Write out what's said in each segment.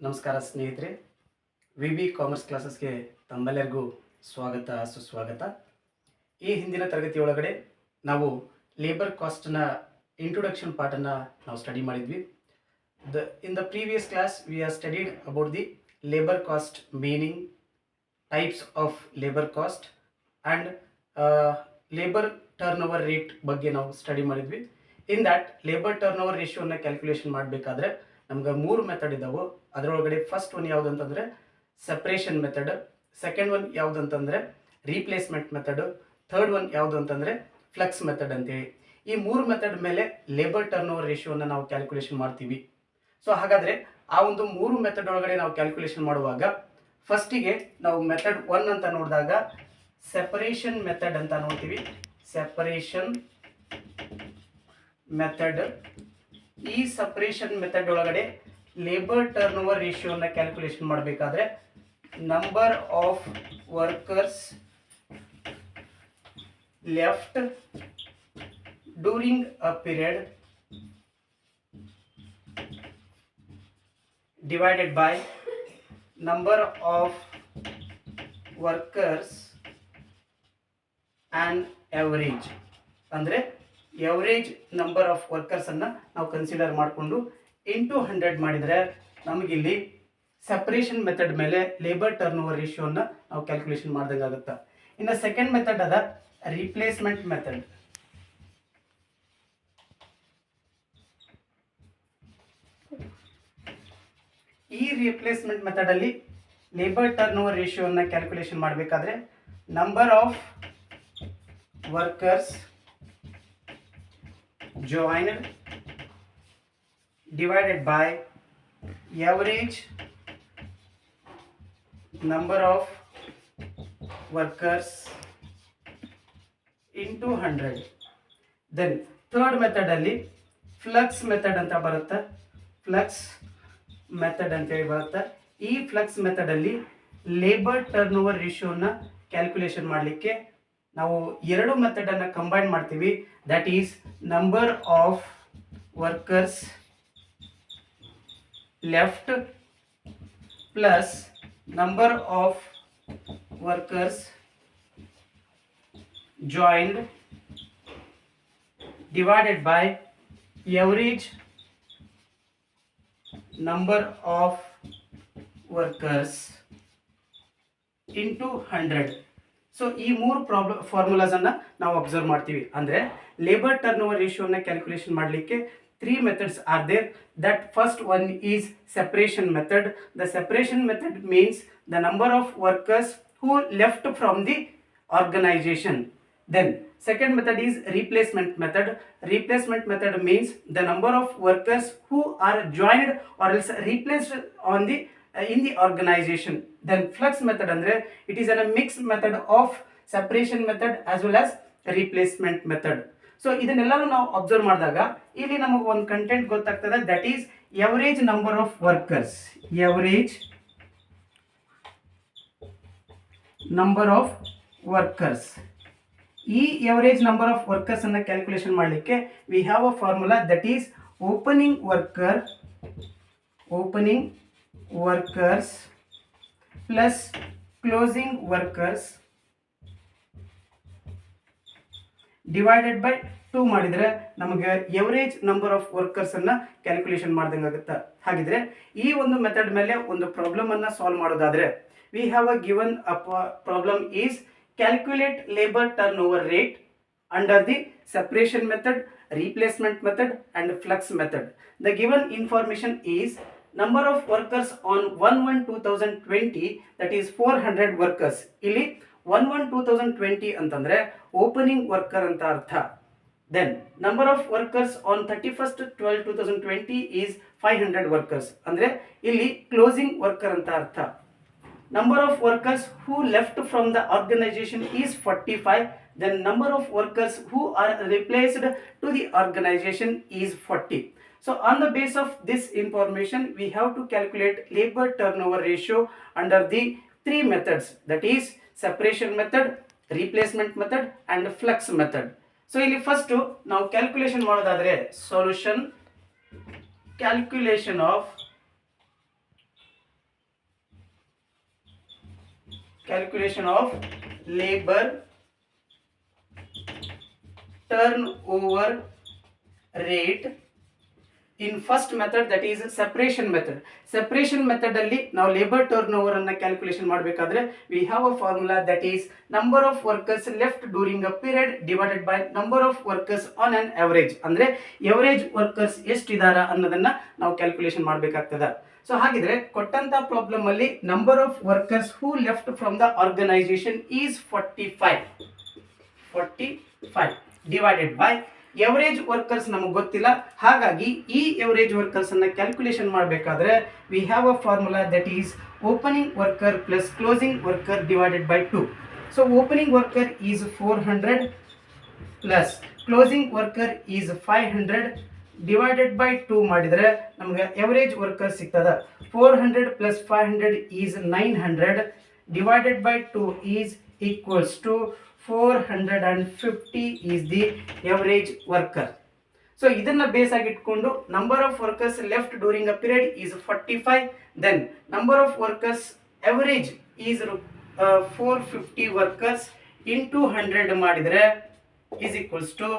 ನಮಸ್ಕಾರ ಸ್ನೇಹಿತರೆ, V B commerce ಕ್ಲಾಸಸ್ಗೆ ತಮ್ಮೆಲ್ಲರಿಗೂ ಸ್ವಾಗತ ಸುಸ್ವಾಗತ. ಈ ಹಿಂದಿನ ತರಗತಿಯೊಳಗಡೆ ನಾವು ಲೇಬರ್ ಕಾಸ್ಟ್ನ ಇಂಟ್ರೊಡಕ್ಷನ್ ಪಾರ್ಟನ್ನು ನಾವು ಸ್ಟಡಿ ಮಾಡಿದ್ವಿ. In the previous class we are studied about the labour cost meaning, types of labour cost and labour turn over rate ಬಗ್ಗೆ ನಾವು ಸ್ಟಡಿ ಮಾಡಿದ್ವಿ. In that labour turn over ರೇಷಿಯೋನ ಕ್ಯಾಲ್ಕುಲೇಷನ್ ಮಾಡಬೇಕಾದ್ರೆ ನಮ್ಗೆ 3 method ಇದ್ದಾವೆ. ಅದರೊಳಗಡೆ ಫಸ್ಟ್ ಒನ್ ಯಾವುದು ಅಂತಂದರೆ ಸಪ್ರೇಷನ್ ಮೆಥಡ್, ಸೆಕೆಂಡ್ ಒನ್ ಯಾವುದು ಅಂತಂದರೆ ರೀಪ್ಲೇಸ್ಮೆಂಟ್ ಮೆಥಡ್, ಥರ್ಡ್ ಒನ್ ಯಾವುದು ಅಂತಂದರೆ ಫ್ಲಕ್ಸ್ ಮೆಥಡ್ ಅಂತೇಳಿ. ಈ 3 ಮೆಥಡ್ ಮೇಲೆ ಲೇಬರ್ ಟರ್ನ್ ಓವರ್ ರೇಷಿಯೋನ ನಾವು ಕ್ಯಾಲ್ಕುಲೇಷನ್ ಮಾಡ್ತೀವಿ. ಸೊ ಹಾಗಾದರೆ ಆ ಒಂದು 3 ಮೆಥಡ್ ಒಳಗಡೆ ನಾವು ಕ್ಯಾಲ್ಕುಲೇಷನ್ ಮಾಡುವಾಗ ಫಸ್ಟಿಗೆ ನಾವು ಮೆಥಡ್ 1 ಅಂತ ನೋಡಿದಾಗ ಸೆಪರೇಷನ್ ಮೆಥಡ್ ಅಂತ ನೋಡ್ತೀವಿ. ಸೆಪರೇಷನ್ ಮೆಥಡ್, ಈ ಸಪ್ರೇಷನ್ ಮೆಥಡ್ ಒಳಗಡೆ ಲೇಬರ್ ಟರ್ನ್ ಓವರ್ ರೇಷಿಯೋನ ಕ್ಯಾಲ್ಕುಲೇಷನ್ ಮಾಡಬೇಕಾದ್ರೆ number of workers left during a period divided by number of workers and average. ಅಂದರೆ ಎವರೇಜ್ ನಂಬರ್ ಆಫ್ ವರ್ಕರ್ಸನ್ನು ನಾವು ಕನ್ಸಿಡರ್ ಮಾಡಿಕೊಂಡು ಇಂಟು 100 ಮಾಡಿದರೆ ನಮಗಿಲ್ಲಿ ಸಪ್ರೇಷನ್ ಮೆಥಡ್ ಮೇಲೆ ಲೇಬರ್ ಟರ್ನ್ ಓವರ್ ರೇಷಿಯೋನ ನಾವು ಕ್ಯಾಲ್ಕುಲೇಷನ್ ಮಾಡ್ದಂಗೆ ಆಗುತ್ತೆ. ಇನ್ನು ಸೆಕೆಂಡ್ ಮೆಥಡ್ ಅದ ರೀಪ್ಲೇಸ್ಮೆಂಟ್ ಮೆಥಡ್. ಈ ರೀಪ್ಲೇಸ್ಮೆಂಟ್ ಮೆಥಡಲ್ಲಿ ಲೇಬರ್ ಟರ್ನ್ ಓವರ್ ರೇಷಿಯೋನ ಕ್ಯಾಲ್ಕುಲೇಷನ್ ಮಾಡಬೇಕಾದ್ರೆ number of workers joined divided by average number of workers into 100. then third method ಅಲ್ಲಿ ಫ್ಲಕ್ಸ್ ಮೆಥಡ್ ಅಂತ ಬರುತ್ತೆ. ಫ್ಲಕ್ಸ್ ಮೆಥಡ್ ಅಂತೇಳಿ ಬರುತ್ತೆ. ಈ ಫ್ಲಕ್ಸ್ ಮೆಥಡ್ ಅಲ್ಲಿ ಲೇಬರ್ ಟರ್ನ್ ಓವರ್ ರೇಷಿಯೋನ ಕ್ಯಾಲ್ಕುಲೇಷನ್ ಮಾಡಲಿಕ್ಕೆ ನಾವು ಎರಡು ಮೆಥಡ್ ಅನ್ನು ಕಂಬೈನ್ ಮಾಡ್ತೀವಿ. That is number of workers left plus number of workers joined divided by average number of workers into 100. So ಈ 3 ಫಾರ್ಮುಲಾಸನ್ನು ನಾವು ಅಬ್ಸರ್ವ್ ಮಾಡ್ತೀವಿ. ಅಂದರೆ ಲೇಬರ್ ಟರ್ನ್ ಓವರ್ ರೇಷಿಯೋನ ಕ್ಯಾಲ್ಕುಲೇಷನ್ ಮಾಡಲಿಕ್ಕೆ 3 methods are there. That first one is separation method. The separation method means the number of workers who left from the organisation. Then second method is replacement method. Replacement method means the number of workers who are joined or else replaced on the in the organization. Then flux method andre it is a mixed method of separation method as well as replacement method. So ಇದನ್ನೆಲ್ಲನೂ ನಾವು observe ಮಾಡಿದಾಗ ಇಲ್ಲಿ ನಮಗೆ ಒಂದು content ಗೊತ್ತಾಗ್ತದೆ. That is average number of workers. Average number of workers. ಈ average number of workers ಅನ್ನು calculation ಮಾಡಲಿಕ್ಕೆ V have a formula. That is opening workers plus closing workers divided by 2 ಮಾಡಿದರೆ ನಮಗೆ ಎವರೇಜ್ ನಂಬರ್ ಆಫ್ ವರ್ಕರ್ಸ್ ಅನ್ನ calculation ಮಾಡ್ದಂಗೆ ಆಗುತ್ತೆ. ಹಾಗಿದ್ರೆ ಈ ಒಂದು ಮೆಥಡ್ ಮೇಲೆ ಒಂದು ಪ್ರಾಬ್ಲಮ್ ಅನ್ನ ಸಾಲ್ವ್ ಮಾಡೋದಾದ್ರೆ we have a given a problem is calculate labor turnover rate under the separation method, replacement method and flux method. The given information is number of workers on 1/1/2020, that is 400 workers. ಇಲ್ಲಿ 1/1/2020 ಅಂತಂದ್ರೆ opening worker ಅಂತ ಅರ್ಥ. Then number of workers on 31/12/2020 is 500 workers. ಅಂದ್ರೆ ಇಲ್ಲಿ closing worker ಅಂತ ಅರ್ಥ. Number of workers who left from the organization is 45. Then number of workers who are replaced to the organization is 40. So on the basis of this information we have to calculate labor turnover ratio under the 3 methods. That is separation method, replacement method and flux method. So ಇಲ್ಲಿ first ನಾವು calculation ಮಾಡೋದಾದ್ರೆ solution, calculation of calculation of labor turnover rate in first method, that is separation method. Separation method ಅಲ್ಲಿ ನಾವು labour turn over ಅನ್ನ calculation ಮಾಡಬೇಕಾದ್ರೆ we have a formula that is number of workers left during a period divided by number of workers on an average. ಅಂದ್ರೆ average workers ಎಷ್ಟಿದಾರ ಅನ್ನೋದನ್ನ ನಾವು calculation ಮಾಡಬೇಕಾಗ್ತದೆ. So ಹಾಗಿದ್ರೆ ಕೊಟ್ಟಂತ ಪ್ರಾಬ್ಲಮ್ ಅಲ್ಲಿ number of workers who left from the organization is 45 divided by average workers ನಮಗೆ ಗೊತ್ತಿಲ್ಲ. ಹಾಗಾಗಿ ಈ ಎವರೇಜ್ ವರ್ಕರ್ಸ್ ಅನ್ನ ಕ್ಯಾಲ್ಕುಲೇಷನ್ ಮಾಡಬೇಕಾದ್ರೆ we have a formula that is opening worker plus closing worker divided by 2. So opening worker is 400 plus closing worker is 500 divided by 2 ಮಾಡಿದರೆ ನಮಗೆ average worker ಸಿಗ್ತದ. 400 plus 500 is 900 divided by 2 is equals to 450 is the average worker. So ಇದನ್ನ base ಆಗಿ ಇಟ್ಕೊಂಡು number of workers left during a period is 45. Then number of workers average is 450 workers into 100 ಮಾಡಿದ್ರೆ is equals to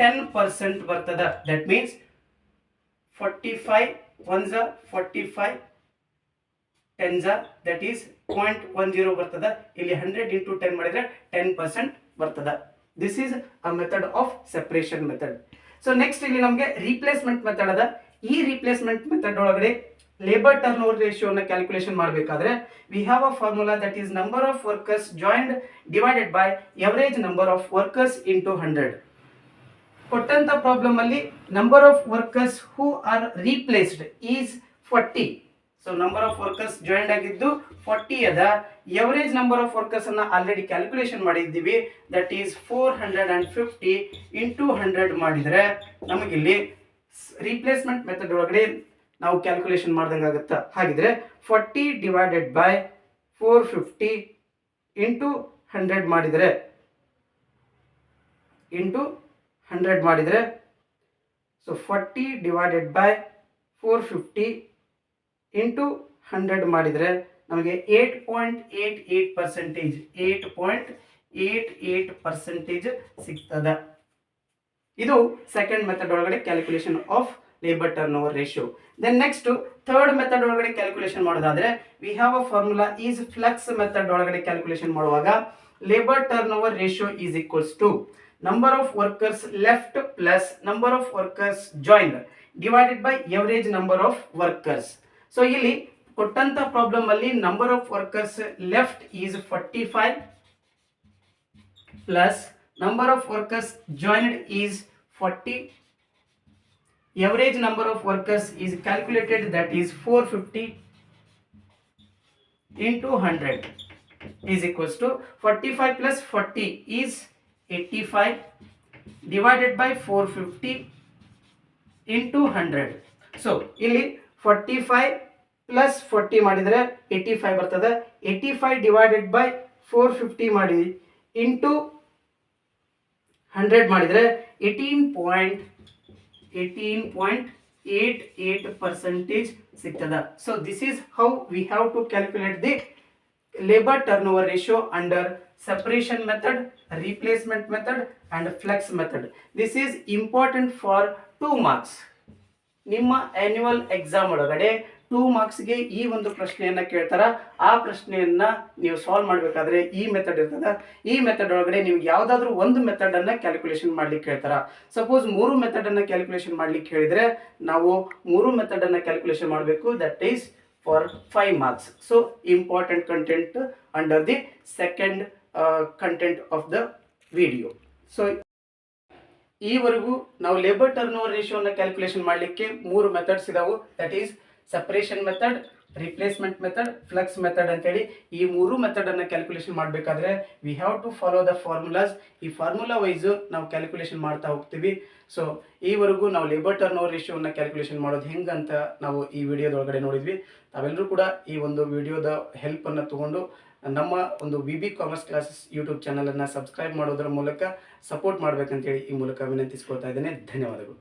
10% ಬರ್ತದ. That means 45 ones are 45 10s are, that is 0.10 ಬರ್ತದ. ಇಲ್ಲಿ 100 into 10 ಮಾಡಿದ್ರೆ 10% ಬರ್ತದ. This is a method of separation method. So next ಇಲ್ಲಿ ನಮಗೆ replacement method ಅದ. ಈ ರೀಪ್ಲೇಸ್ಮೆಂಟ್ ಮೆಥಡ್ ಒಳಗಡೆ ಲೇಬರ್ ಟರ್ನ್ ಓವರ್ ರೇಷಿಯೋನ ಕ್ಯಾಲ್ಕುಲೇಷನ್ ಮಾಡಬೇಕಾದ್ರೆ we have a formula that is number of workers joined divided by average number of workers into 100. ಕೊಟ್ಟಂತ problem ಅಲ್ಲಿ number of workers who are replaced is 40. So number of workers joined ಆಗಿದ್ದು 40 ಅದ. Average number of workers ಅನ್ನ already calculation ಮಾಡಿದ್ದೀವಿ, that is 450 into 100 ಮಾಡಿದರೆ ನಮಗಿಲ್ಲಿ replacement method ಒಳಗಡೆ ನಾವು ಕ್ಯಾಲ್ಕುಲೇಷನ್ ಮಾಡ್ದಂಗೆ ಆಗುತ್ತೆ. ಹಾಗಿದ್ರೆ 40 ಡಿವೈಡೆಡ್ ಬೈ 450 ಇಂಟು 100 ಮಾಡಿದರೆ ಸೊ 40 ಡಿವೈಡೆಡ್ ಬೈ 450 ಇಂಟು 100 ಮಾಡಿದರೆ ನಮಗೆ 8.88% ಸಿಗ್ತದ. ಇದು ಸೆಕೆಂಡ್ ಮೆಥಡ್ ಒಳಗಡೆ calculation of labour turn over ratio. Then next third method ಒಳಗಡೆ ಕ್ಯಾಲ್ಕುಲೇಷನ್ ಮಾಡೋದಾದ್ರೆ we have a formula is flux method ಒಳಗಡೆ ಕ್ಯಾಲ್ಕುಲೇಷನ್ ಮಾಡುವಾಗ labour turn over ratio is equals to number of workers left plus number of workers joined divided by average number of workers. So ಇಲ್ಲಿ ಕೊಟ್ಟಂತ problem ಅಲ್ಲಿ number of workers left is 45 plus number of workers joined is 40. Average number of workers is calculated, that is 450 into 100 is equals to 45 plus 40 is 85 divided by 450 into 100. So ಇಲ್ಲಿ 45 plus 40 ಮಾಡಿದರೆ 85 ಬರ್ತದೆ. 85 divided by 450 ಮಾಡಿ into 100 ಮಾಡಿದರೆ 18.88% ಸಿಗ್ತದ. So this is how we have to calculate the labor turnover ratio under separation method, replacement method and flex method. This is important for 2 marks. ನಿಮ್ಮ annual exam ಒಳಗಡೆ 2 ಮಾರ್ಕ್ಸ್ಗೆ ಈ ಒಂದು ಪ್ರಶ್ನೆಯನ್ನು ಕೇಳ್ತಾರ. ಆ ಪ್ರಶ್ನೆಯನ್ನ ನೀವು ಸಾಲ್ವ್ ಮಾಡಬೇಕಾದ್ರೆ ಈ ಮೆಥಡ್ ಇರ್ತದೆ. ಈ ಮೆಥಡ್ ಒಳಗಡೆ ನೀವು ಯಾವುದಾದ್ರೂ ಒಂದು ಮೆಥಡನ್ನು ಕ್ಯಾಲ್ಕುಲೇಷನ್ ಮಾಡ್ಲಿಕ್ಕೆ ಹೇಳ್ತಾರ. ಸಪೋಸ್ 3 ಮೆಥಡನ್ನು ಕ್ಯಾಲ್ಕುಲೇಷನ್ ಮಾಡ್ಲಿಕ್ಕೆ ಹೇಳಿದರೆ ನಾವು 3 ಮೆಥಡನ್ನು ಕ್ಯಾಲ್ಕುಲೇಷನ್ ಮಾಡಬೇಕು. That is for 5 marks. So important content under the second content of the video. So ಈವರೆಗೂ ನಾವು ಲೇಬರ್ ಟರ್ನ್ ಓವರ್ ರೇಷಿಯೋನ ಕ್ಯಾಲ್ಕುಲೇಷನ್ ಮಾಡಲಿಕ್ಕೆ 3 ಮೆಥಡ್ಸ್ ಇದಾವು. That is separation method, replacement method, flux method ಅಂತೇಳಿ ಈ 3 ಮೆಥಡನ್ನು ಕ್ಯಾಲ್ಕುಲೇಷನ್ ಮಾಡಬೇಕಾದ್ರೆ we have to follow the formulas. ಈ ಫಾರ್ಮುಲಾ ವೈಸು ನಾವು ಕ್ಯಾಲ್ಕುಲೇಷನ್ ಮಾಡ್ತಾ ಹೋಗ್ತೀವಿ. ಸೊ ಈವರೆಗೂ ನಾವು ಲೇಬರ್ ಟರ್ನ್ ಓವರ್ ರೇಷಿಯೋನ ಕ್ಯಾಲ್ಕುಲೇಷನ್ ಮಾಡೋದು ಹೆಂಗಂತ ನಾವು ಈ ವಿಡಿಯೋದೊಳಗಡೆ ನೋಡಿದ್ವಿ. ತಾವೆಲ್ಲರೂ ಕೂಡ ಈ ಒಂದು ವಿಡಿಯೋದ ಹೆಲ್ಪನ್ನು ತೊಗೊಂಡು ನಮ್ಮ ಒಂದು V B commerce classes YouTube ಚಾನಲನ್ನು ಸಬ್ಸ್ಕ್ರೈಬ್ ಮಾಡೋದ್ರ ಮೂಲಕ ಸಪೋರ್ಟ್ ಮಾಡಬೇಕಂತೇಳಿ ಈ ಮೂಲಕ ವಿನಂತಿಸ್ಕೊಳ್ತಾ ಇದ್ದೇನೆ. ಧನ್ಯವಾದಗಳು.